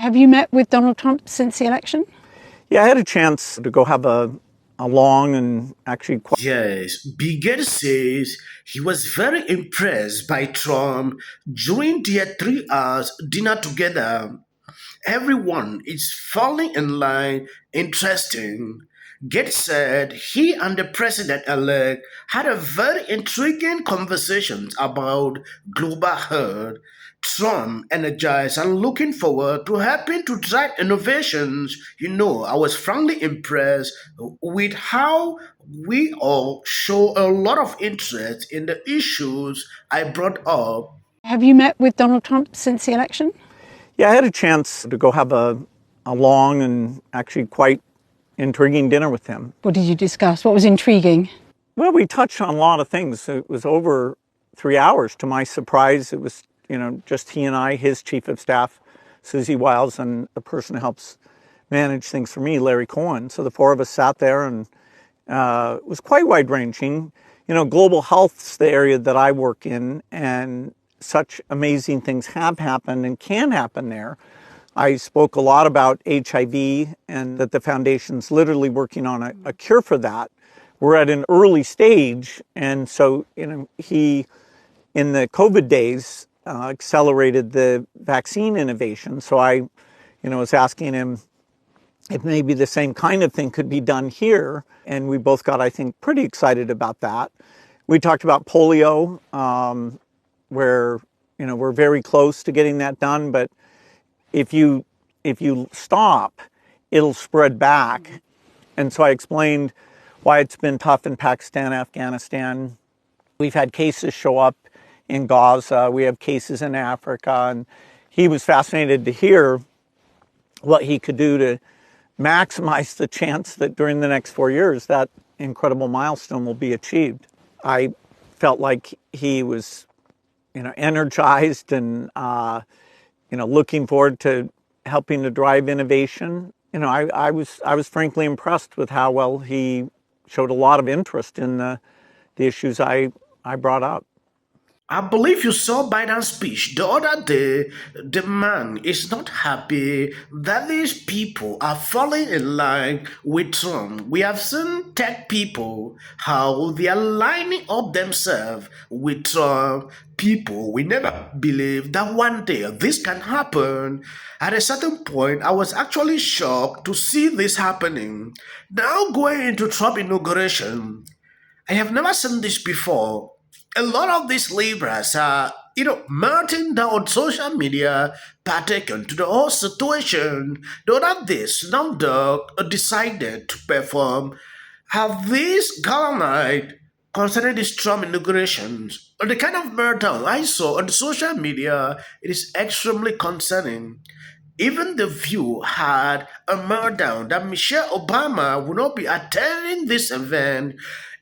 Have you met with Donald Trump since the election? Yeah, I had a chance to go have a long and actually quite. Yes, Bigger says he was very impressed by Trump during their 3 hours dinner together. Everyone is falling in line. Interesting. Gates said he and the president-elect had a very intriguing conversation about global health. Trump energized and looking forward to helping to drive innovations. I was frankly impressed with how we all show a lot of interest in the issues I brought up. Have you met with Donald Trump since the election? Yeah, I had a chance to go have a long and actually quite intriguing dinner with him. What did you discuss? What was intriguing? Well, we touched on a lot of things. It was over 3 hours. To my surprise, it was, just he and I, his chief of staff, Susie Wiles, and the person who helps manage things for me, Larry Cohen. So the four of us sat there, and it was quite wide-ranging. Global health's the area that I work in, and such amazing things have happened and can happen there. I spoke a lot about HIV and that the foundation's literally working on a cure for that. We're at an early stage, and so he, in the COVID days, accelerated the vaccine innovation. So I, was asking him if maybe the same kind of thing could be done here, and we both got, I think, pretty excited about that. We talked about polio, where we're very close to getting that done, but if you stop, it'll spread back. And so I explained why it's been tough in Pakistan, Afghanistan. We've had cases show up in Gaza. We have cases in Africa. And he was fascinated to hear what he could do to maximize the chance that during the next 4 years, that incredible milestone will be achieved. I felt like he was, energized and, looking forward to helping to drive innovation. I was frankly impressed with how well he showed a lot of interest in the issues I brought up. I believe you saw Biden's speech the other day. The man is not happy that these people are falling in line with Trump. We have seen tech people, how they are lining up themselves with Trump. People, we never believed that one day this can happen. At a certain point, I was actually shocked to see this happening. Now going into Trump inauguration, I have never seen this before. A lot of these laborers are, melting down social media, partaken to the whole situation. The other day, Snoop Dogg decided to perform. Have these galvanized concerning this Trump inaugurations? The kind of meltdown I saw on the social media, it is extremely concerning. Even The View had a meltdown that Michelle Obama would not be attending this event.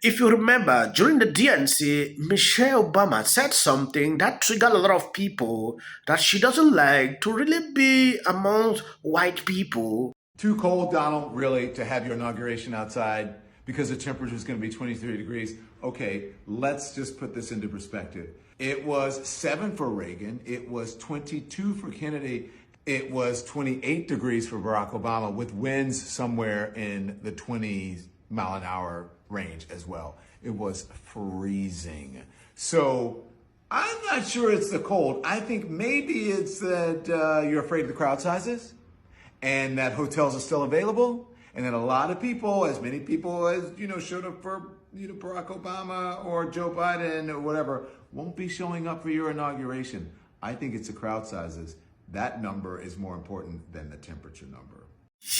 If you remember, during the DNC, Michelle Obama said something that triggered a lot of people that she doesn't like to really be amongst white people. Too cold, Donald, really, to have your inauguration outside because the temperature is going to be 23 degrees. Okay, let's just put this into perspective. It was 7 for Reagan. It was 22 for Kennedy. It was 28 degrees for Barack Obama with winds somewhere in the 20 mile an hour range as well. It was freezing. So I'm not sure it's the cold. I think maybe it's that you're afraid of the crowd sizes and that hotels are still available and that a lot of people, as many people as, showed up for, Barack Obama or Joe Biden or whatever, won't be showing up for your inauguration. I think it's the crowd sizes. That number is more important than the temperature number.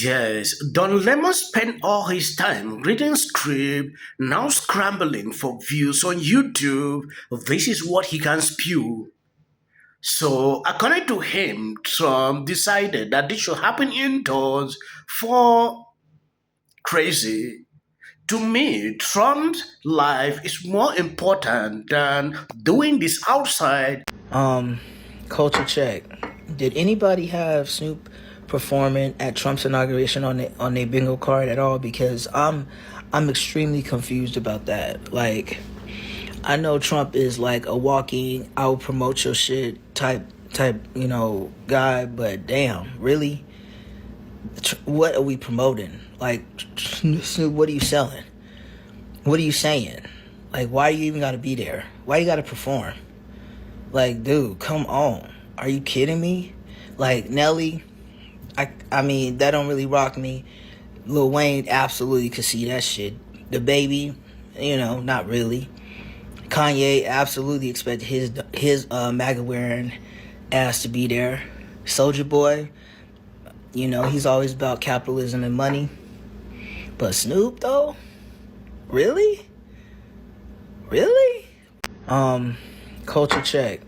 Yes, Don Lemon spent all his time reading script, now scrambling for views on YouTube. This is what he can spew. So, according to him, Trump decided that this should happen indoors for crazy. To me, Trump's life is more important than doing this outside. Culture check. Did anybody have Snoop performing at Trump's inauguration on their bingo card at all? Because I'm extremely confused about that. Like, I know Trump is like a walking, I'll promote your shit type guy, but damn, really? What are we promoting? Like, what are you selling? What are you saying? Like, why you even gotta be there? Why you gotta perform? Like, dude, come on. Are you kidding me? Like, Nelly, I mean, that don't really rock me. Lil Wayne absolutely could see that shit. The Baby, not really. Kanye absolutely expect his MAGA wearing ass to be there. Soulja Boy, he's always about capitalism and money. But Snoop though? Really? Really? Culture check.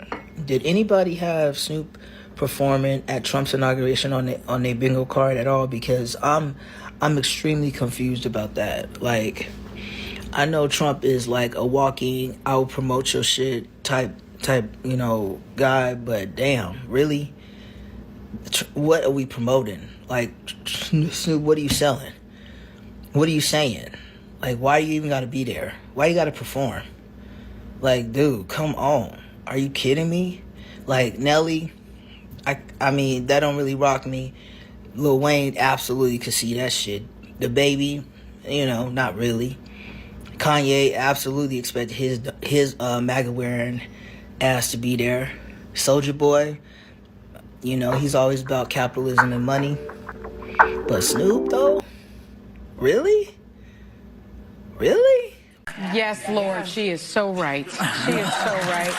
Did anybody have Snoop performing at Trump's inauguration on their bingo card at all? Because I'm extremely confused about that. Like, I know Trump is like a walking, I'll promote your shit type guy, but damn, really? What are we promoting? Like, what are you selling? What are you saying? Like, why you even gotta be there? Why you gotta perform? Like, dude, come on. Are you kidding me? Like, Nelly, I mean, that don't really rock me. Lil Wayne absolutely could see that shit. The Baby, not really. Kanye absolutely expect his MAGA wearing ass to be there. Soulja Boy, he's always about capitalism and money. But Snoop though? Really? Really? Yes, Lord, she is so right. She is so right.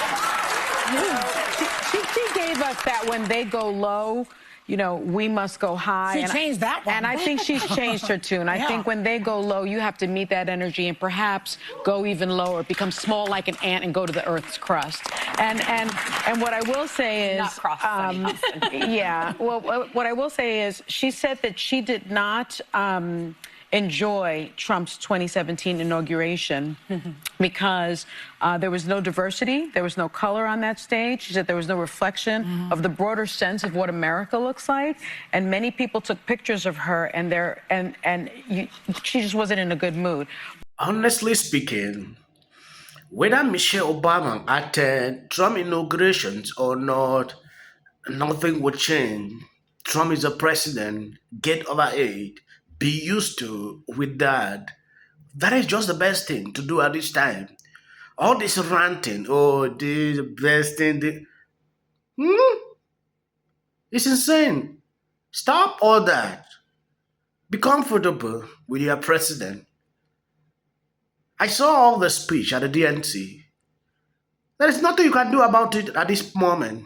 She gave us that when they go low, we must go high. She changed that one. And I think she's changed her tune. I think when they go low, you have to meet that energy and perhaps go even lower, become small like an ant and go to the earth's crust. And what I will say is, not cross yeah. Well, what I will say is, she said that she did not enjoy Trump's 2017 inauguration because there was no diversity, there was no color on that stage. She said there was no reflection of the broader sense of what America looks like, and many people took pictures of her, and she just wasn't in a good mood. Honestly speaking, whether Michelle Obama attended Trump inaugurations or not, nothing would change. Trump is a president. Get over it. Be used to with that. That is just the best thing to do at this time. All this ranting, oh, this is the best thing. It's insane. Stop all that. Be comfortable with your president. I saw all the speech at the DNC. There is nothing you can do about it at this moment.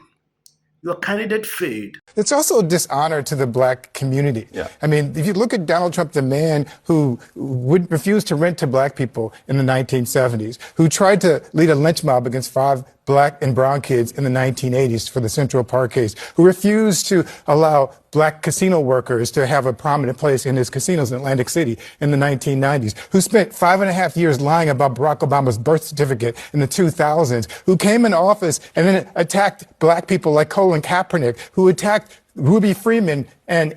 Your candidate failed. It's also a dishonor to the black community. Yeah. I mean, if you look at Donald Trump, the man who would refuse to rent to black people in the 1970s, who tried to lead a lynch mob against 5 black and brown kids in the 1980s for the Central Park case, who refused to allow black casino workers to have a prominent place in his casinos in Atlantic City in the 1990s, who spent 5.5 years lying about Barack Obama's birth certificate in the 2000s, who came in office and then attacked black people like Colin Kaepernick, who attacked Ruby Freeman and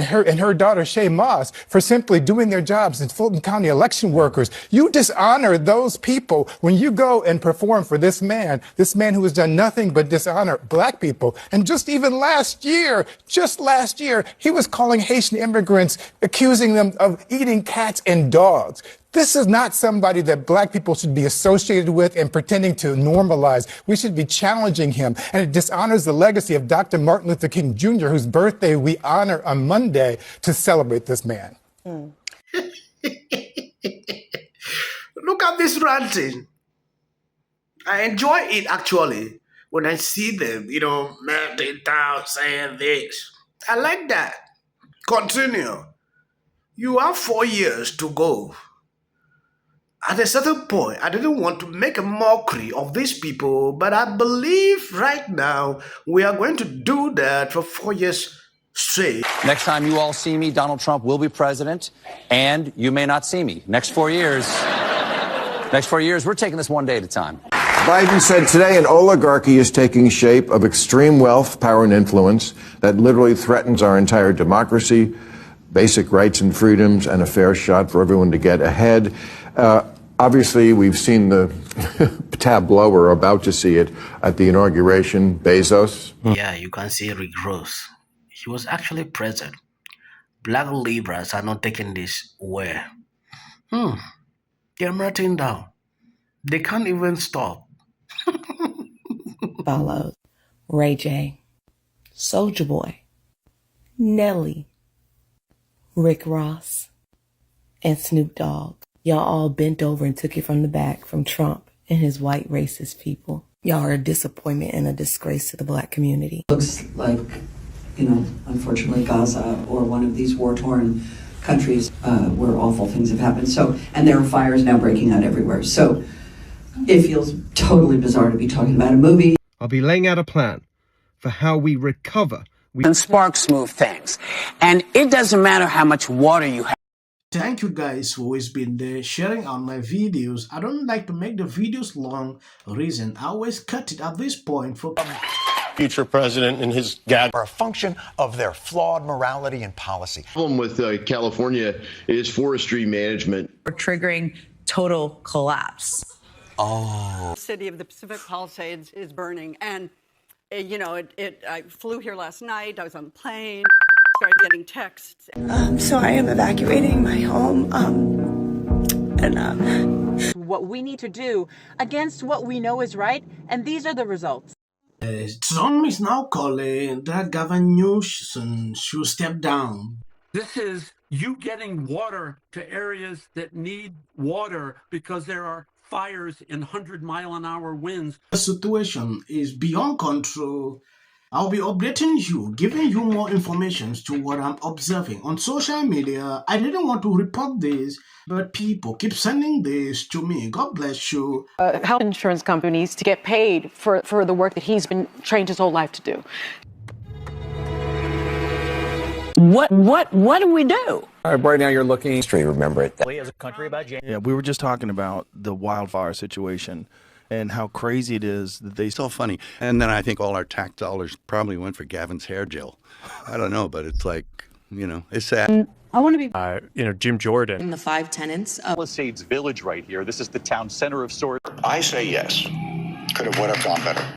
her daughter Shay Moss for simply doing their jobs as Fulton County election workers. You dishonor those people when you go and perform for this man who has done nothing but dishonor black people. And just last year, he was calling Haitian immigrants, accusing them of eating cats and dogs. This is not somebody that black people should be associated with and pretending to normalize. We should be challenging him. And it dishonors the legacy of Dr. Martin Luther King Jr., whose birthday we honor on Monday to celebrate this man. Look at this ranting. I enjoy it, actually, when I see them, melting down, saying this. I like that. Continue. You have 4 years to go. At a certain point, I didn't want to make a mockery of these people, but I believe right now we are going to do that for 4 years straight. Next time you all see me, Donald Trump will be president, and you may not see me. Next 4 years, we're taking this one day at a time. Biden said today an oligarchy is taking shape of extreme wealth, power, and influence that literally threatens our entire democracy, basic rights and freedoms, and a fair shot for everyone to get ahead. Obviously, we've seen the tableau, we're about to see it at the inauguration. Bezos. Yeah, you can see Rick Ross. He was actually present. Black Libras are not taking this away. They're melting down. They can't even stop. Follows Ray J, Soulja Boy, Nelly, Rick Ross, and Snoop Dogg. Y'all all bent over and took it from the back from Trump and his white racist people. Y'all are a disappointment and a disgrace to the black community. Looks like, unfortunately Gaza or one of these war-torn countries where awful things have happened. And there are fires now breaking out everywhere. So it feels totally bizarre to be talking about a movie. I'll be laying out a plan for how we recover. And sparks move things. And it doesn't matter how much water you have. Thank you guys who always been there sharing on my videos. I don't like to make the videos long. Reason I always cut it at this point for future president and his gag are a function of their flawed morality and policy. The problem with California is forestry management. We're triggering total collapse. The city of the Pacific Palisades is burning, and I flew here last night. I was on the plane, started getting texts. So I am evacuating my home. What we need to do against what we know is right, and these are the results. Trump is now calling that Governor Newsom should step down. This is you getting water to areas that need water because there are fires in 100-mile-an-hour winds. The situation is beyond control. I'll be updating you, giving you more information to what I'm observing on social media. I didn't want to report this, but people keep sending this to me. God bless you. Health insurance companies to get paid for the work that he's been trained his whole life to do. What do we do? Right now you're looking. Remember it. As a country about yeah, we were just talking about the wildfire situation and how crazy it is that they still funny. And then I think all our tax dollars probably went for Gavin's hair gel. I don't know, but it's like, it's sad. I want to be, Jim Jordan. In the 5 tenants of Palisades Village right here. This is the town center of sorts. I say yes. Could have would have gone better.